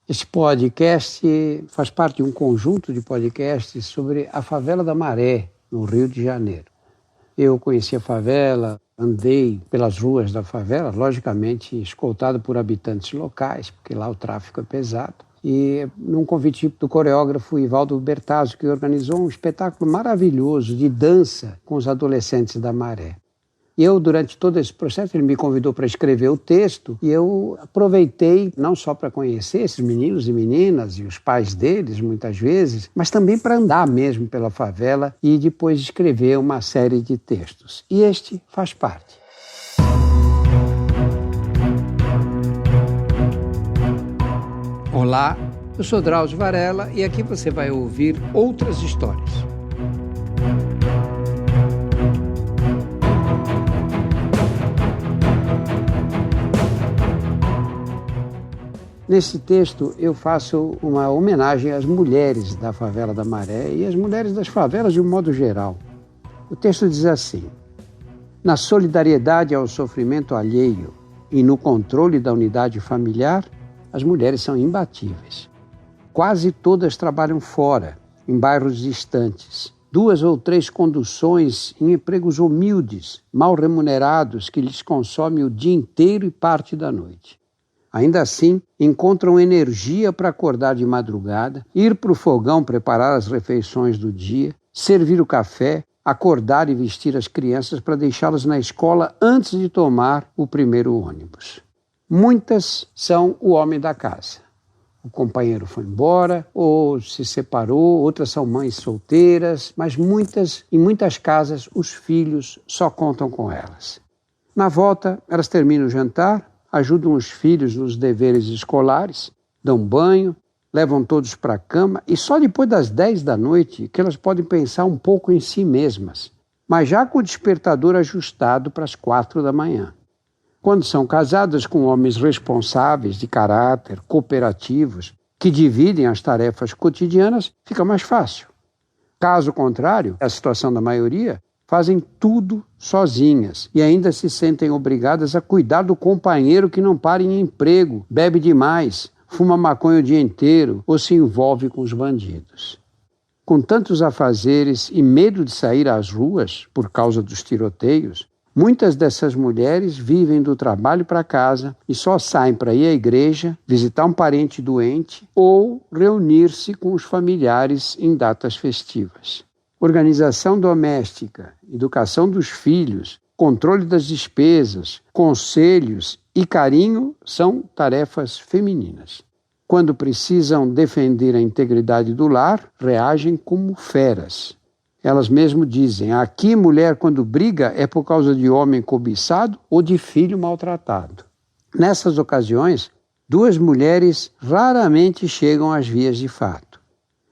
Esse podcast faz parte de um conjunto de podcasts sobre a favela da Maré, no Rio de Janeiro. Eu conheci a favela, andei pelas ruas da favela, logicamente escoltado por habitantes locais, porque lá o tráfico é pesado. E num convite do coreógrafo Ivaldo Bertazzo, que organizou um espetáculo maravilhoso de dança com os adolescentes da Maré. E eu, durante todo esse processo, ele me convidou para escrever o texto e eu aproveitei não só para conhecer esses meninos e meninas e os pais deles, muitas vezes, mas também para andar mesmo pela favela e depois escrever uma série de textos. E este faz parte. Olá, eu sou Drauzio Varela e aqui você vai ouvir outras histórias. Nesse texto eu faço uma homenagem às mulheres da favela da Maré e às mulheres das favelas de um modo geral. O texto diz assim: na solidariedade ao sofrimento alheio e no controle da unidade familiar, as mulheres são imbatíveis. Quase todas trabalham fora, em bairros distantes. 2 ou 3 conduções em empregos humildes, mal remunerados, que lhes consomem o dia inteiro e parte da noite. Ainda assim, encontram energia para acordar de madrugada, ir para o fogão preparar as refeições do dia, servir o café, acordar e vestir as crianças para deixá-las na escola antes de tomar o primeiro ônibus. Muitas são o homem da casa. O companheiro foi embora ou se separou, outras são mães solteiras, mas em muitas casas os filhos só contam com elas. Na volta, elas terminam o jantar, ajudam os filhos nos deveres escolares, dão banho, levam todos para a cama e só depois das 10 da noite que elas podem pensar um pouco em si mesmas, mas já com o despertador ajustado para as 4 da manhã. Quando são casadas com homens responsáveis, de caráter, cooperativos, que dividem as tarefas cotidianas, fica mais fácil. Caso contrário, a situação da maioria, fazem tudo sozinhas e ainda se sentem obrigadas a cuidar do companheiro que não para em emprego, bebe demais, fuma maconha o dia inteiro ou se envolve com os bandidos. Com tantos afazeres e medo de sair às ruas por causa dos tiroteios, muitas dessas mulheres vivem do trabalho para casa e só saem para ir à igreja, visitar um parente doente ou reunir-se com os familiares em datas festivas. Organização doméstica, educação dos filhos, controle das despesas, conselhos e carinho são tarefas femininas. Quando precisam defender a integridade do lar, reagem como feras. Elas mesmo dizem: aqui mulher quando briga é por causa de homem cobiçado ou de filho maltratado. Nessas ocasiões, 2 mulheres raramente chegam às vias de fato.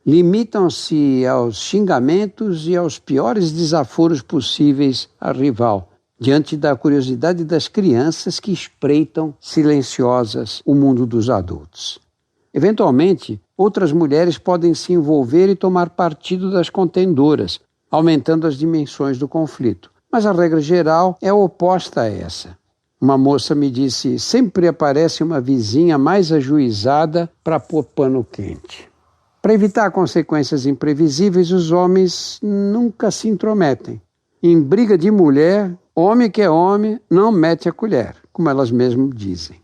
Limitam-se aos xingamentos e aos piores desaforos possíveis à rival, diante da curiosidade das crianças que espreitam silenciosas o mundo dos adultos. Eventualmente, outras mulheres podem se envolver e tomar partido das contendoras, aumentando as dimensões do conflito. Mas a regra geral é oposta a essa. Uma moça me disse: sempre aparece uma vizinha mais ajuizada para pôr pano quente. Para evitar consequências imprevisíveis, os homens nunca se intrometem. Em briga de mulher, homem que é homem não mete a colher, como elas mesmas dizem.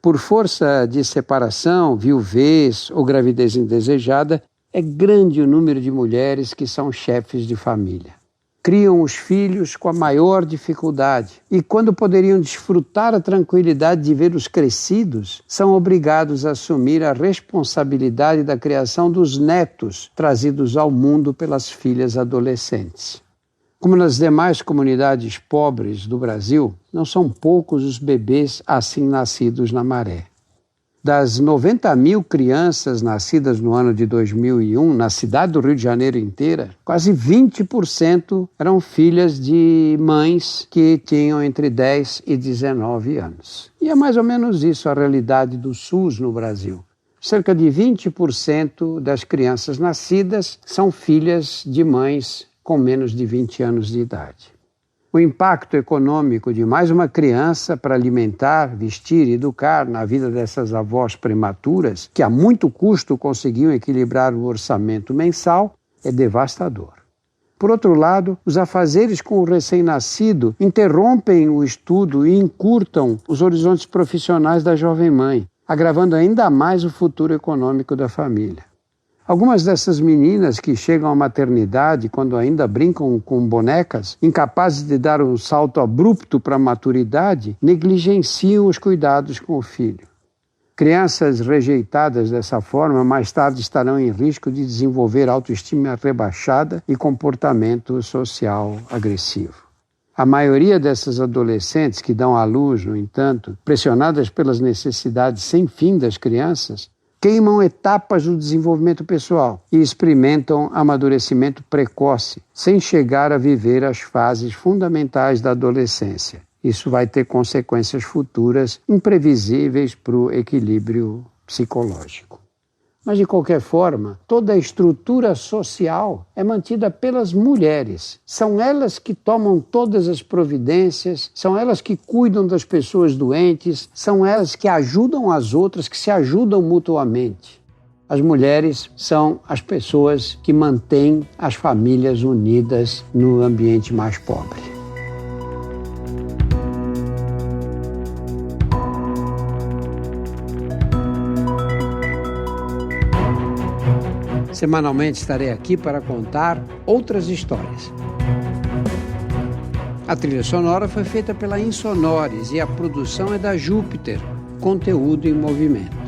Por força de separação, viuvez ou gravidez indesejada, é grande o número de mulheres que são chefes de família. Criam os filhos com a maior dificuldade e, quando poderiam desfrutar a tranquilidade de vê-los crescidos, são obrigados a assumir a responsabilidade da criação dos netos trazidos ao mundo pelas filhas adolescentes. Como nas demais comunidades pobres do Brasil, não são poucos os bebês assim nascidos na Maré. Das 90 mil crianças nascidas no ano de 2001, na cidade do Rio de Janeiro inteira, quase 20% eram filhas de mães que tinham entre 10 e 19 anos. E é mais ou menos isso a realidade do SUS no Brasil. Cerca de 20% das crianças nascidas são filhas de mães com menos de 20 anos de idade. O impacto econômico de mais uma criança para alimentar, vestir e educar na vida dessas avós prematuras, que a muito custo conseguiam equilibrar o orçamento mensal, é devastador. Por outro lado, os afazeres com o recém-nascido interrompem o estudo e encurtam os horizontes profissionais da jovem mãe, agravando ainda mais o futuro econômico da família. Algumas dessas meninas que chegam à maternidade quando ainda brincam com bonecas, incapazes de dar um salto abrupto para a maturidade, negligenciam os cuidados com o filho. Crianças rejeitadas dessa forma mais tarde estarão em risco de desenvolver autoestima rebaixada e comportamento social agressivo. A maioria dessas adolescentes que dão à luz, no entanto, pressionadas pelas necessidades sem fim das crianças, queimam etapas do desenvolvimento pessoal e experimentam amadurecimento precoce, sem chegar a viver as fases fundamentais da adolescência. Isso vai ter consequências futuras imprevisíveis para o equilíbrio psicológico. Mas, de qualquer forma, toda a estrutura social é mantida pelas mulheres. São elas que tomam todas as providências, são elas que cuidam das pessoas doentes, são elas que ajudam as outras, que se ajudam mutuamente. As mulheres são as pessoas que mantêm as famílias unidas no ambiente mais pobre. Semanalmente estarei aqui para contar outras histórias. A trilha sonora foi feita pela Insonores e a produção é da Júpiter, conteúdo em movimento.